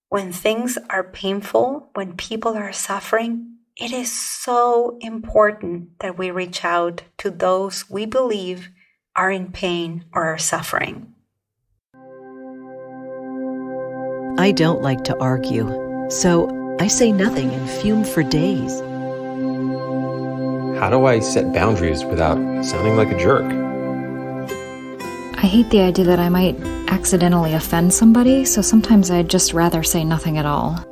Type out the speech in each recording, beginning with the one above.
When things are painful, when people are suffering, it is so important that we reach out to those we believe are in pain or are suffering. I don't like to argue, so I say nothing and fume for days. How do I set boundaries without sounding like a jerk? I hate the idea that I might accidentally offend somebody, so sometimes I'd just rather say nothing at all.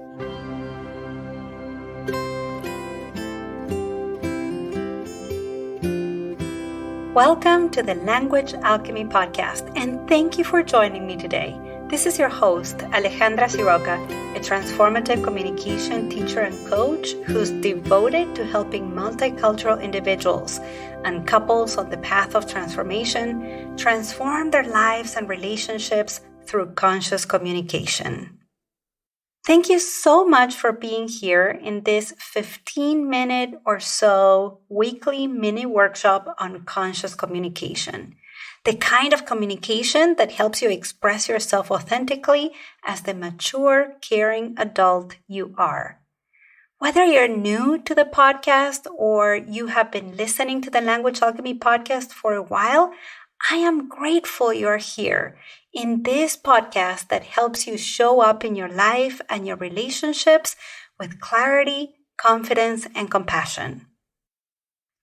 Welcome to the Language Alchemy Podcast, and thank you for joining me today. This is your host, Alejandra Siroka, a transformative communication teacher and coach who's devoted to helping multicultural individuals and couples on the path of transformation transform their lives and relationships through conscious communication. Thank you so much for being here in this 15-minute or so weekly mini workshop on conscious communication. The kind of communication that helps you express yourself authentically as the mature, caring adult you are. Whether you're new to the podcast or you have been listening to the Language Alchemy podcast for a while, I am grateful you're here in this podcast that helps you show up in your life and your relationships with clarity, confidence, and compassion.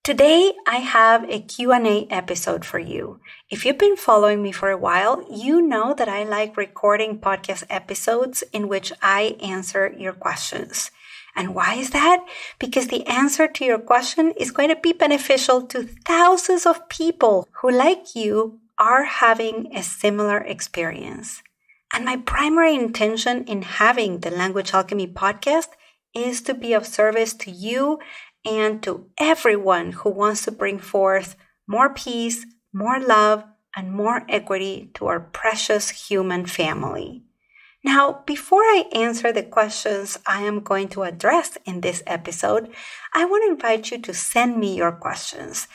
Today, I have a Q&A episode for you. If you've been following me for a while, you know that I like recording podcast episodes in which I answer your questions. And why is that? Because the answer to your question is going to be beneficial to thousands of people who, like you, are having a similar experience. And my primary intention in having the Language Alchemy podcast is to be of service to you and to everyone who wants to bring forth more peace, more love, and more equity to our precious human family. Now, before I answer the questions I am going to address in this episode, I want to invite you to send me your questions.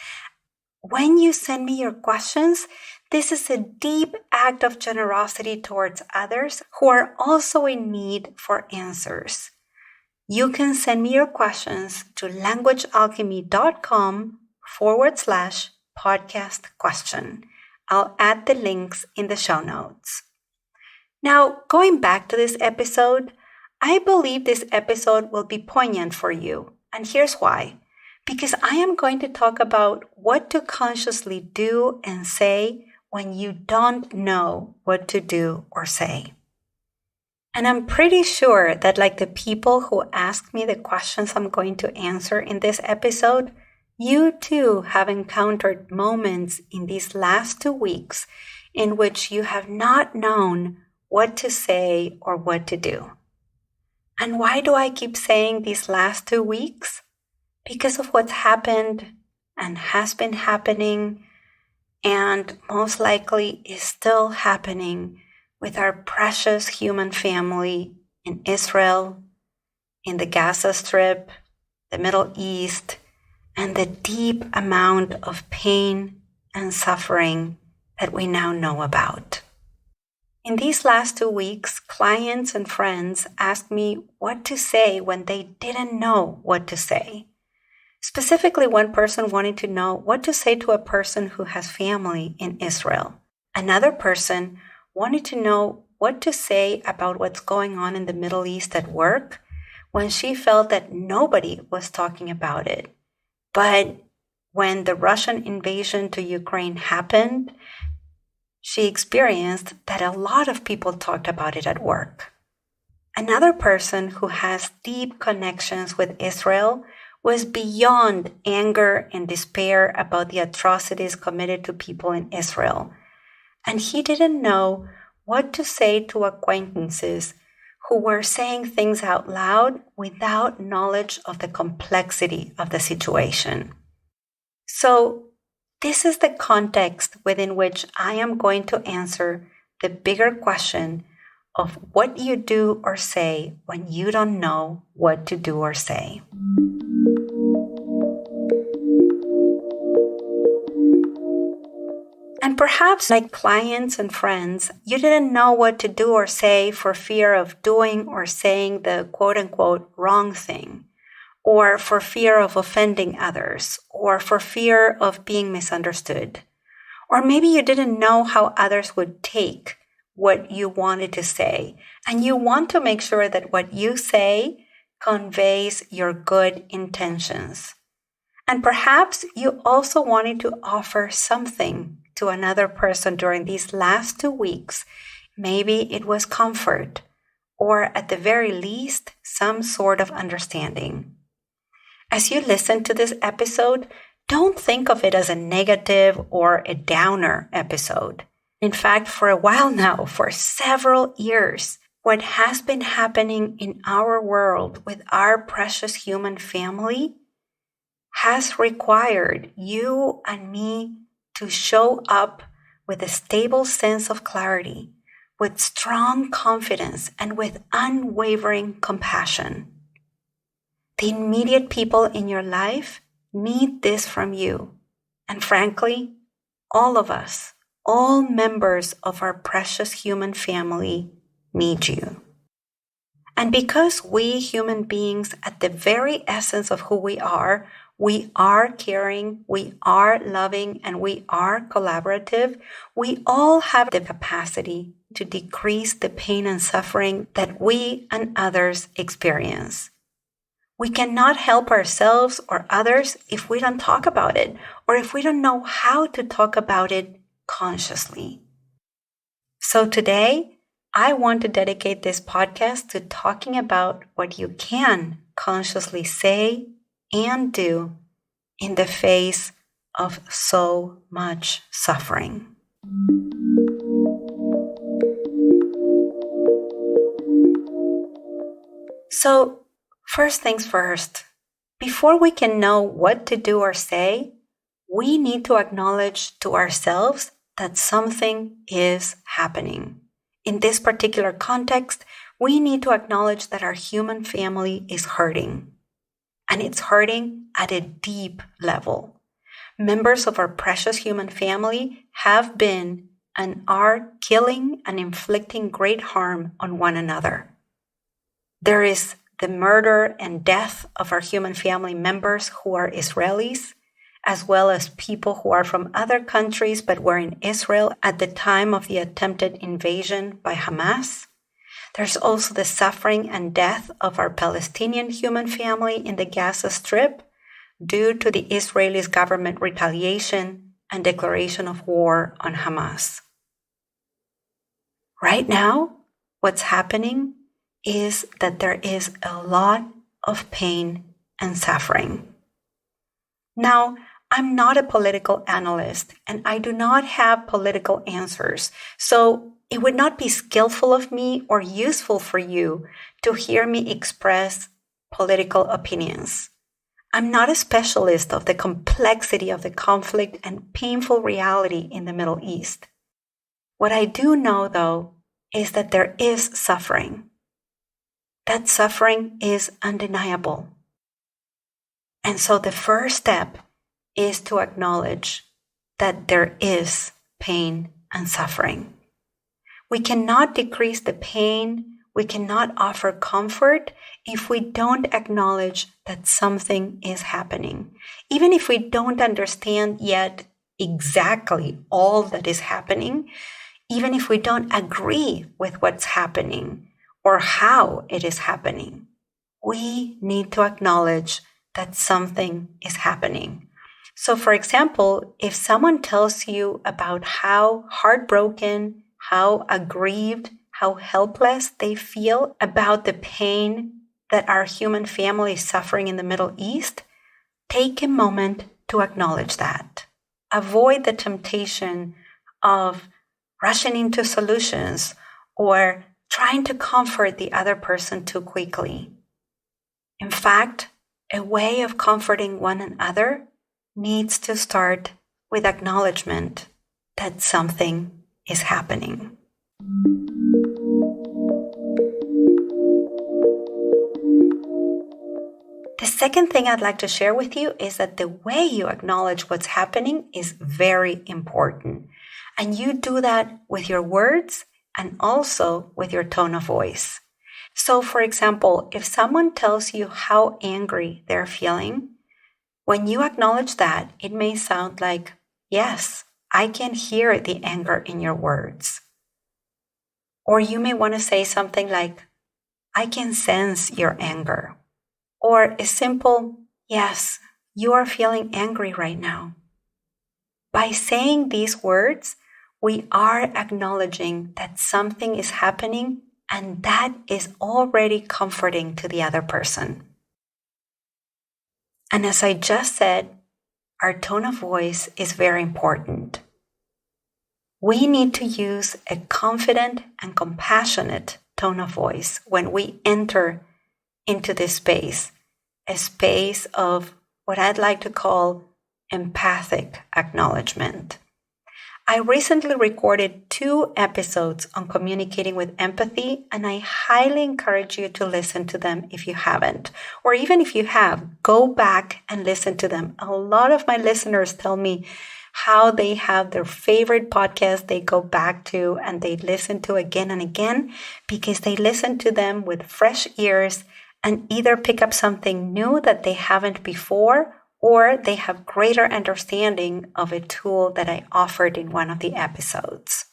When you send me your questions, this is a deep act of generosity towards others who are also in need for answers. You can send me your questions to languagealchemy.com/podcast question. I'll add the links in the show notes. Now, going back to this episode, I believe this episode will be poignant for you. And here's why. Because I am going to talk about what to consciously do and say when you don't know what to do or say. And I'm pretty sure that, like the people who ask me the questions I'm going to answer in this episode, you too have encountered moments in these last 2 weeks in which you have not known what to say or what to do. And why do I keep saying these last 2 weeks? Because of what's happened and has been happening and most likely is still happening with our precious human family in Israel, in the Gaza Strip, the Middle East, and the deep amount of pain and suffering that we now know about. In these last 2 weeks, clients and friends asked me what to say when they didn't know what to say. Specifically, one person wanted to know what to say to a person who has family in Israel. Another person wanted to know what to say about what's going on in the Middle East at work when she felt that nobody was talking about it. But when the Russian invasion to Ukraine happened, she experienced that a lot of people talked about it at work. Another person who has deep connections with Israel was beyond anger and despair about the atrocities committed to people in Israel. And he didn't know what to say to acquaintances who were saying things out loud without knowledge of the complexity of the situation. So, this is the context within which I am going to answer the bigger question of what you do or say when you don't know what to do or say. And perhaps, like clients and friends, you didn't know what to do or say for fear of doing or saying the quote-unquote wrong thing, or for fear of offending others, or for fear of being misunderstood. Or maybe you didn't know how others would take what you wanted to say, and you want to make sure that what you say conveys your good intentions. And perhaps you also wanted to offer something to another person during these last 2 weeks. Maybe it was comfort, or at the very least, some sort of understanding. As you listen to this episode, don't think of it as a negative or a downer episode. In fact, for a while now, for several years, what has been happening in our world with our precious human family has required you and me to show up with a stable sense of clarity, with strong confidence, and with unwavering compassion. The immediate people in your life need this from you. And frankly, all of us, all members of our precious human family need you. And because we human beings, at the very essence of who we are caring, we are loving, and we are collaborative, we all have the capacity to decrease the pain and suffering that we and others experience. We cannot help ourselves or others if we don't talk about it, or if we don't know how to talk about it consciously. So today, I want to dedicate this podcast to talking about what you can consciously say and do in the face of so much suffering. So, first things first, before we can know what to do or say, we need to acknowledge to ourselves that something is happening. In this particular context, we need to acknowledge that our human family is hurting. And it's hurting at a deep level. Members of our precious human family have been and are killing and inflicting great harm on one another. There is the murder and death of our human family members who are Israelis, as well as people who are from other countries but were in Israel at the time of the attempted invasion by Hamas. There's also the suffering and death of our Palestinian human family in the Gaza Strip due to the Israeli government retaliation and declaration of war on Hamas. Right now, what's happening is that there is a lot of pain and suffering. Now, I'm not a political analyst and I do not have political answers, so it would not be skillful of me or useful for you to hear me express political opinions. I'm not a specialist of the complexity of the conflict and painful reality in the Middle East. What I do know, though, is that there is suffering. That suffering is undeniable. And so the first step is to acknowledge that there is pain and suffering. We cannot decrease the pain, we cannot offer comfort if we don't acknowledge that something is happening. Even if we don't understand yet exactly all that is happening, even if we don't agree with what's happening or how it is happening, we need to acknowledge that something is happening. So, for example, if someone tells you about how heartbroken, how aggrieved, how helpless they feel about the pain that our human family is suffering in the Middle East, take a moment to acknowledge that. Avoid the temptation of rushing into solutions or trying to comfort the other person too quickly. In fact, a way of comforting one another needs to start with acknowledgement that something is happening. The second thing I'd like to share with you is that the way you acknowledge what's happening is very important. And you do that with your words and also with your tone of voice. So, for example, if someone tells you how angry they're feeling, when you acknowledge that, it may sound like, yes, I can hear the anger in your words. Or you may want to say something like, I can sense your anger. Or a simple, yes, you are feeling angry right now. By saying these words, we are acknowledging that something is happening, and that is already comforting to the other person. And as I just said, our tone of voice is very important. We need to use a confident and compassionate tone of voice when we enter into this space, a space of what I'd like to call empathic acknowledgement. I recently recorded 2 episodes on communicating with empathy, and I highly encourage you to listen to them if you haven't. Or even if you have, go back and listen to them. A lot of my listeners tell me how they have their favorite podcast they go back to and they listen to again and again because they listen to them with fresh ears and either pick up something new that they haven't before, or they have greater understanding of a tool that I offered in one of the episodes.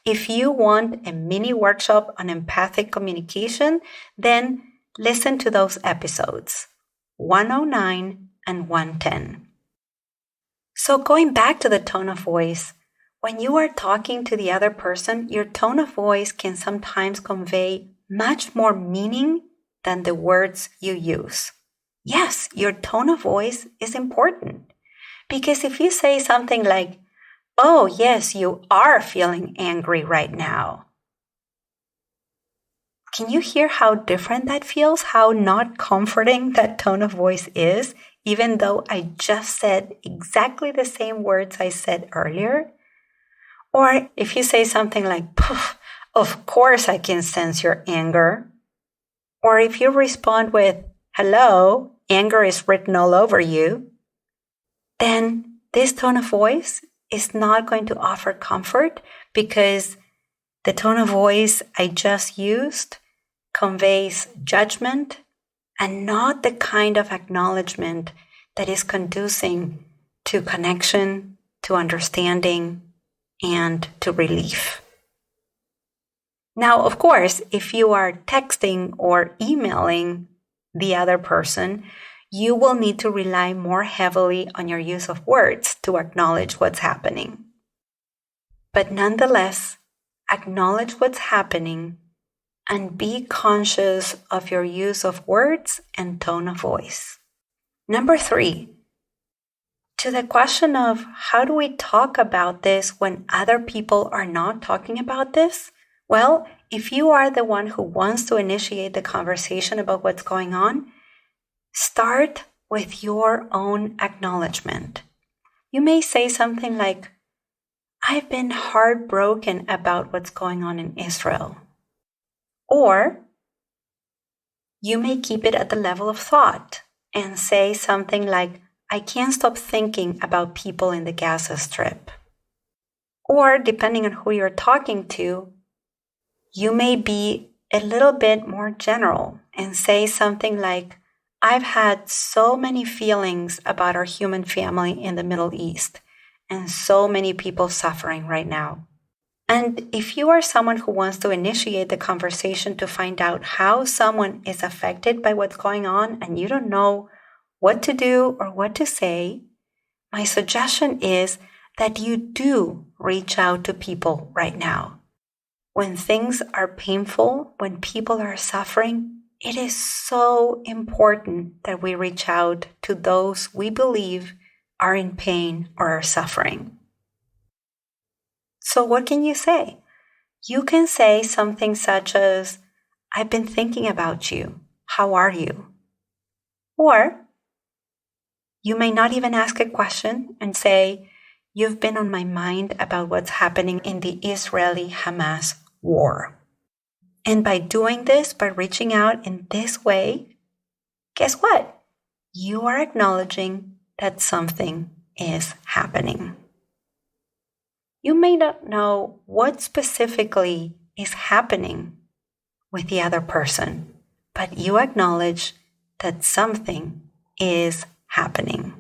If you want a mini workshop on empathic communication, then listen to those episodes, 109 and 110. So going back to the tone of voice, when you are talking to the other person, your tone of voice can sometimes convey much more meaning than the words you use. Yes, your tone of voice is important. Because if you say something like, oh, yes, you are feeling angry right now. Can you hear how different that feels? How not comforting that tone of voice is, even though I just said exactly the same words I said earlier? Or if you say something like, poof, of course I can sense your anger. Or if you respond with, hello, anger is written all over you, then this tone of voice is not going to offer comfort because the tone of voice I just used conveys judgment and not the kind of acknowledgement that is conducing to connection, to understanding, and to relief. Now, of course, if you are texting or emailing the other person, you will need to rely more heavily on your use of words to acknowledge what's happening. But nonetheless, acknowledge what's happening and be conscious of your use of words and tone of voice. Number 3, to the question of how do we talk about this when other people are not talking about this? Well, if you are the one who wants to initiate the conversation about what's going on, start with your own acknowledgement. You may say something like, I've been heartbroken about what's going on in Israel. Or you may keep it at the level of thought and say something like, I can't stop thinking about people in the Gaza Strip. Or depending on who you're talking to, you may be a little bit more general and say something like, I've had so many feelings about our human family in the Middle East and so many people suffering right now. And if you are someone who wants to initiate the conversation to find out how someone is affected by what's going on and you don't know what to do or what to say, my suggestion is that you do reach out to people right now. When things are painful, when people are suffering, it is so important that we reach out to those we believe are in pain or are suffering. So what can you say? You can say something such as, I've been thinking about you. How are you? Or you may not even ask a question and say, you've been on my mind about what's happening in the Israeli-Hamas war. And by doing this, by reaching out in this way, guess what? You are acknowledging that something is happening. You may not know what specifically is happening with the other person, but you acknowledge that something is happening.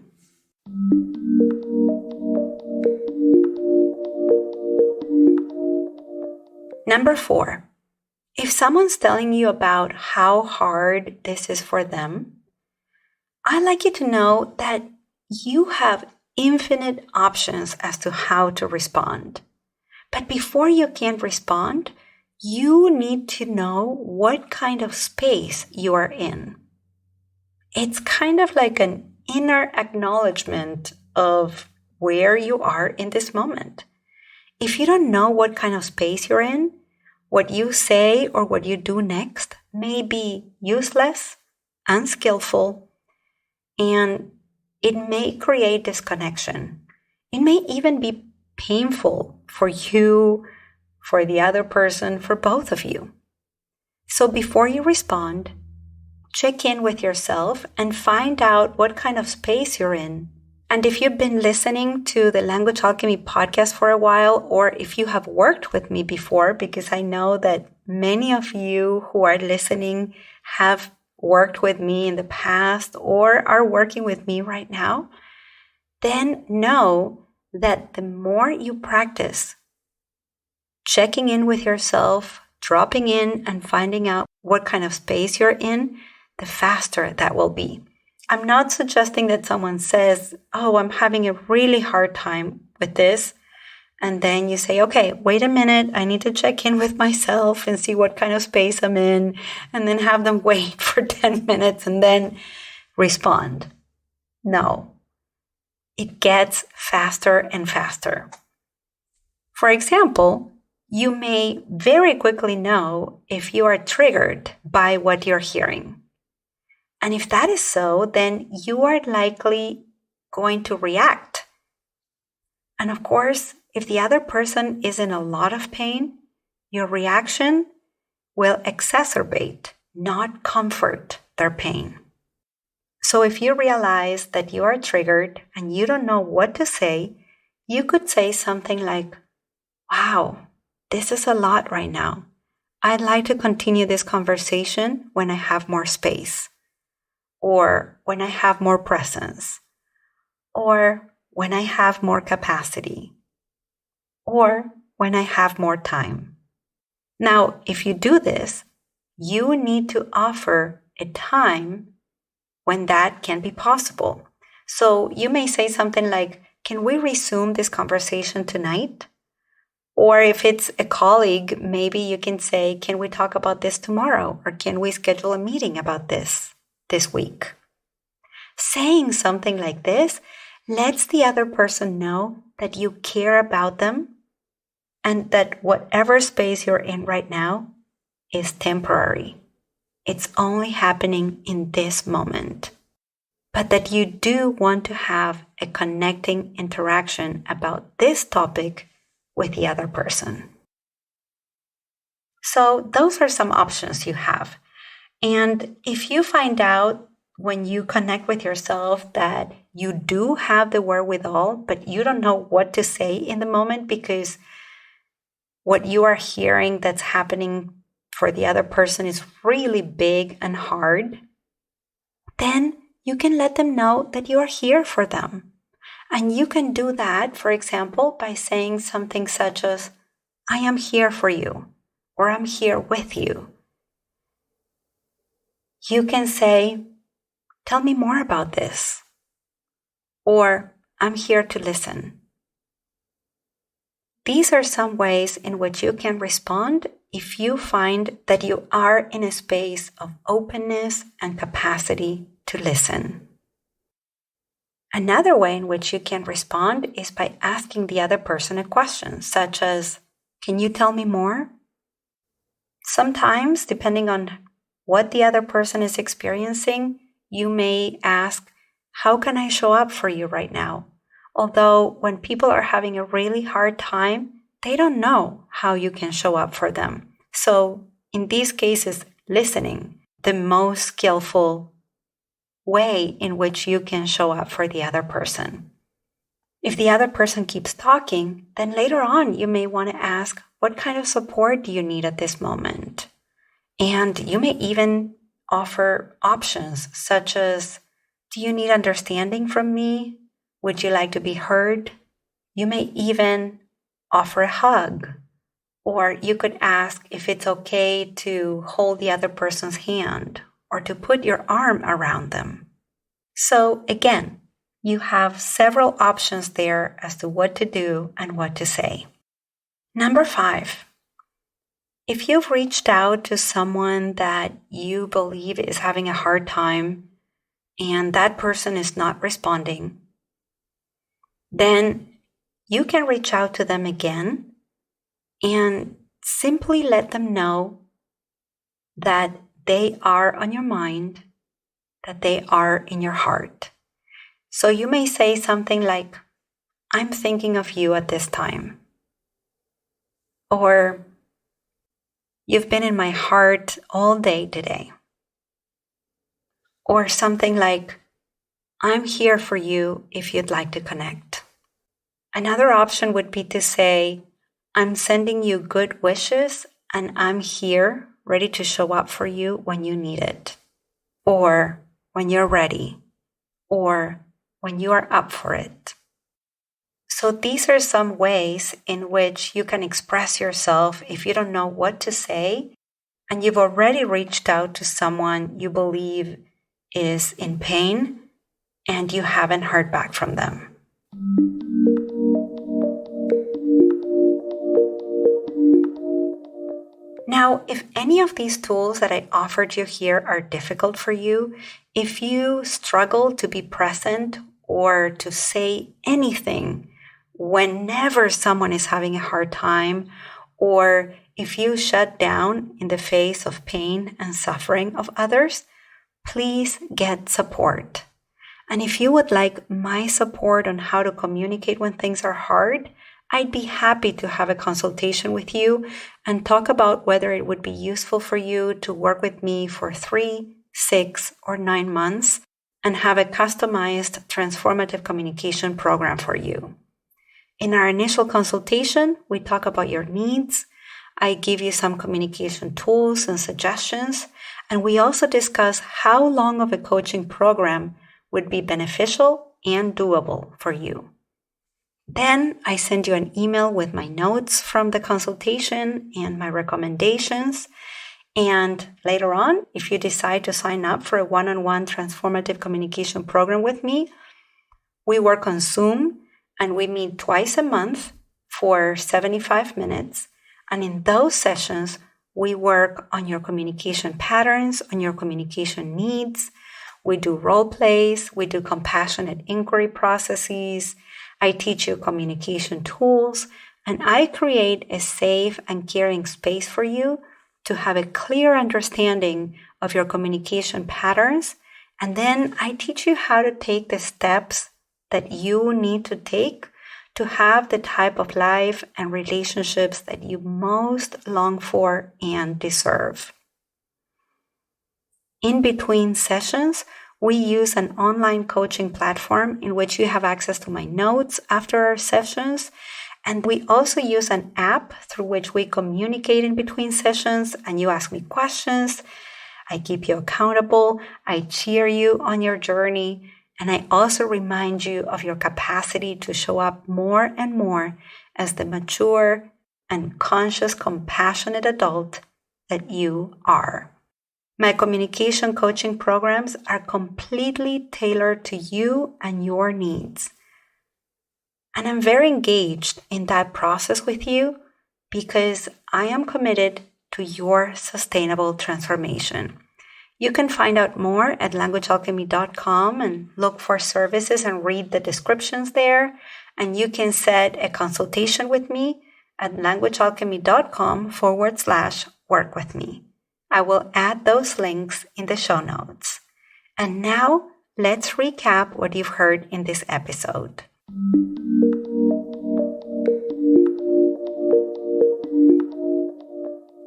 Number 4, if someone's telling you about how hard this is for them, I'd like you to know that you have infinite options as to how to respond. But before you can respond, you need to know what kind of space you are in. It's kind of like an inner acknowledgement of where you are in this moment. If you don't know what kind of space you're in, what you say or what you do next may be useless, unskillful, and it may create disconnection. It may even be painful for you, for the other person, for both of you. So before you respond, check in with yourself and find out what kind of space you're in. And if you've been listening to the Language Alchemy podcast for a while, or if you have worked with me before, because I know that many of you who are listening have worked with me in the past or are working with me right now, then know that the more you practice checking in with yourself, dropping in and finding out what kind of space you're in, the faster that will be. I'm not suggesting that someone says, oh, I'm having a really hard time with this. And then you say, okay, wait a minute. I need to check in with myself and see what kind of space I'm in. And then have them wait for 10 minutes and then respond. No, it gets faster and faster. For example, you may very quickly know if you are triggered by what you're hearing. And if that is so, then you are likely going to react. And of course, if the other person is in a lot of pain, your reaction will exacerbate, not comfort their pain. So if you realize that you are triggered and you don't know what to say, you could say something like, wow, this is a lot right now. I'd like to continue this conversation when I have more space, or when I have more presence, or when I have more capacity, or when I have more time. Now, if you do this, you need to offer a time when that can be possible. So you may say something like, can we resume this conversation tonight? Or if it's a colleague, maybe you can say, can we talk about this tomorrow? Or can we schedule a meeting about this week? Saying something like this lets the other person know that you care about them and that whatever space you're in right now is temporary. It's only happening in this moment. But that you do want to have a connecting interaction about this topic with the other person. So those are some options you have. And if you find out when you connect with yourself that you do have the wherewithal, but you don't know what to say in the moment because what you are hearing that's happening for the other person is really big and hard, then you can let them know that you are here for them. And you can do that, for example, by saying something such as, I am here for you, or I'm here with you. You can say, tell me more about this, or I'm here to listen. These are some ways in which you can respond if you find that you are in a space of openness and capacity to listen. Another way in which you can respond is by asking the other person a question, such as, can you tell me more? Sometimes, depending on what the other person is experiencing, you may ask, how can I show up for you right now? Although when people are having a really hard time, they don't know how you can show up for them. So in these cases, listening, the most skillful way in which you can show up for the other person. If the other person keeps talking, then later on you may want to ask, what kind of support do you need at this moment? And you may even offer options such as, do you need understanding from me? Would you like to be heard? You may even offer a hug, or you could ask if it's okay to hold the other person's hand or to put your arm around them. So again, you have several options there as to what to do and what to say. Number 5, if you've reached out to someone that you believe is having a hard time and that person is not responding, then you can reach out to them again and simply let them know that they are on your mind, that they are in your heart. So you may say something like, I'm thinking of you at this time. Or, you've been in my heart all day today. Or something like, I'm here for you if you'd like to connect. Another option would be to say, I'm sending you good wishes and I'm here ready to show up for you when you need it. Or when you're ready. Or when you are up for it. So these are some ways in which you can express yourself if you don't know what to say and you've already reached out to someone you believe is in pain and you haven't heard back from them. Now, if any of these tools that I offered you here are difficult for you, if you struggle to be present or to say anything whenever someone is having a hard time, or if you shut down in the face of pain and suffering of others, please get support. And if you would like my support on how to communicate when things are hard, I'd be happy to have a consultation with you and talk about whether it would be useful for you to work with me for 3, 6, or 9 months and have a customized transformative communication program for you. In our initial consultation, we talk about your needs. I give you some communication tools and suggestions, and we also discuss how long of a coaching program would be beneficial and doable for you. Then I send you an email with my notes from the consultation and my recommendations. And later on, if you decide to sign up for a one-on-one transformative communication program with me, we work on Zoom and we meet twice a month for 75 minutes. And in those sessions, we work on your communication patterns, on your communication needs. We do role plays, we do compassionate inquiry processes. I teach you communication tools, and I create a safe and caring space for you to have a clear understanding of your communication patterns. And then I teach you how to take the steps that you need to take to have the type of life and relationships that you most long for and deserve. In between sessions, we use an online coaching platform in which you have access to my notes after our sessions. And we also use an app through which we communicate in between sessions and you ask me questions. I keep you accountable. I cheer you on your journey. And I also remind you of your capacity to show up more and more as the mature and conscious, compassionate adult that you are. My communication coaching programs are completely tailored to you and your needs. And I'm very engaged in that process with you because I am committed to your sustainable transformation. You can find out more at languagealchemy.com and look for services and read the descriptions there. And you can set a consultation with me at languagealchemy.com/work with me. I will add those links in the show notes. And now let's recap what you've heard in this episode.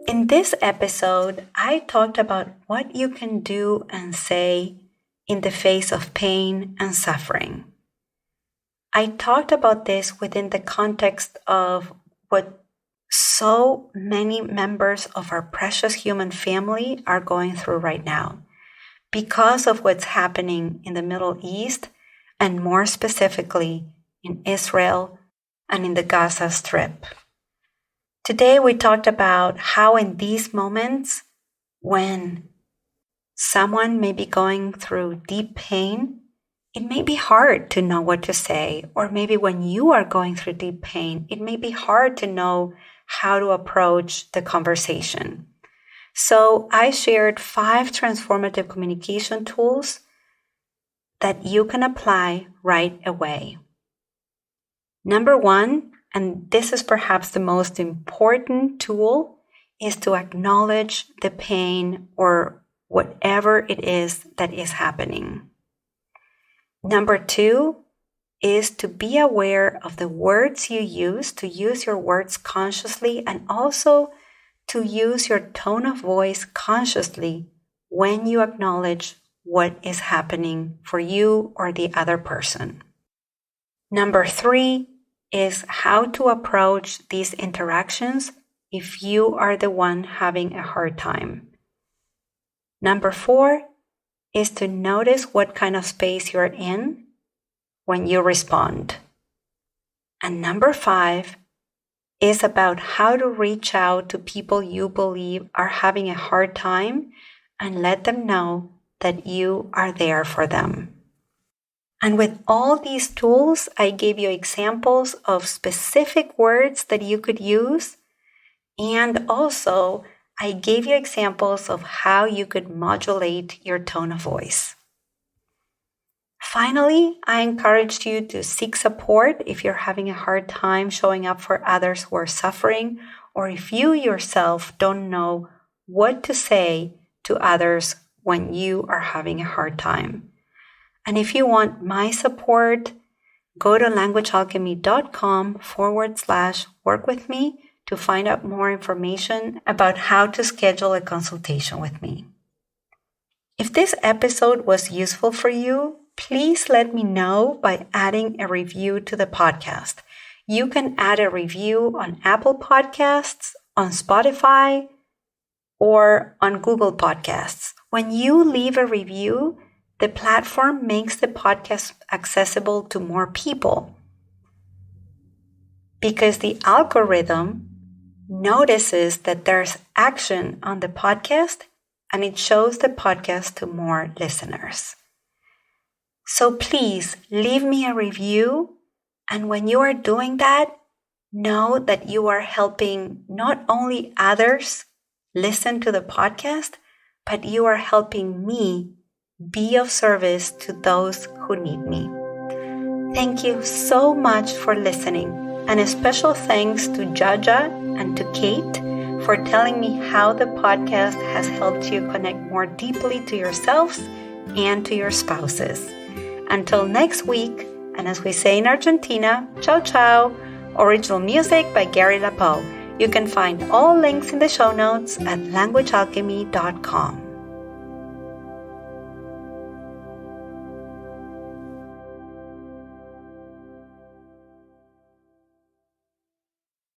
In this episode, I talked about what you can do and say in the face of pain and suffering. I talked about this within the context of what so many members of our precious human family are going through right now because of what's happening in the Middle East and more specifically in Israel and in the Gaza Strip. Today we talked about how in these moments when someone may be going through deep pain, it may be hard to know what to say, or maybe when you are going through deep pain, it may be hard to know how to approach the conversation. So I shared 5 transformative communication tools that you can apply right away. Number 1, and this is perhaps the most important tool, is to acknowledge the pain or whatever it is that is happening. Number 2 is to be aware of the words you use, to use your words consciously, and also to use your tone of voice consciously when you acknowledge what is happening for you or the other person. Number 3 is how to approach these interactions if you are the one having a hard time. Number 4 is to notice what kind of space you're in when you respond. And number 5 is about how to reach out to people you believe are having a hard time and let them know that you are there for them. And with all these tools, I gave you examples of specific words that you could use, and also I gave you examples of how you could modulate your tone of voice. Finally, I encouraged you to seek support if you're having a hard time showing up for others who are suffering, or if you yourself don't know what to say to others when you are having a hard time. And if you want my support, go to languagealchemy.com/work with me to find out more information about how to schedule a consultation with me. If this episode was useful for you, please let me know by adding a review to the podcast. You can add a review on Apple Podcasts, on Spotify, or on Google Podcasts. When you leave a review, the platform makes the podcast accessible to more people because the algorithm notices that there's action on the podcast and it shows the podcast to more listeners. So please leave me a review, and when you are doing that, know that you are helping not only others listen to the podcast, but you are helping me be of service to those who need me. Thank you so much for listening, and a special thanks to Jaja and to Kate for telling me how the podcast has helped you connect more deeply to yourselves and to your spouses. Until next week, and as we say in Argentina, ciao ciao. Original music by Gary Lapo. You can find all links in the show notes at languagealchemy.com.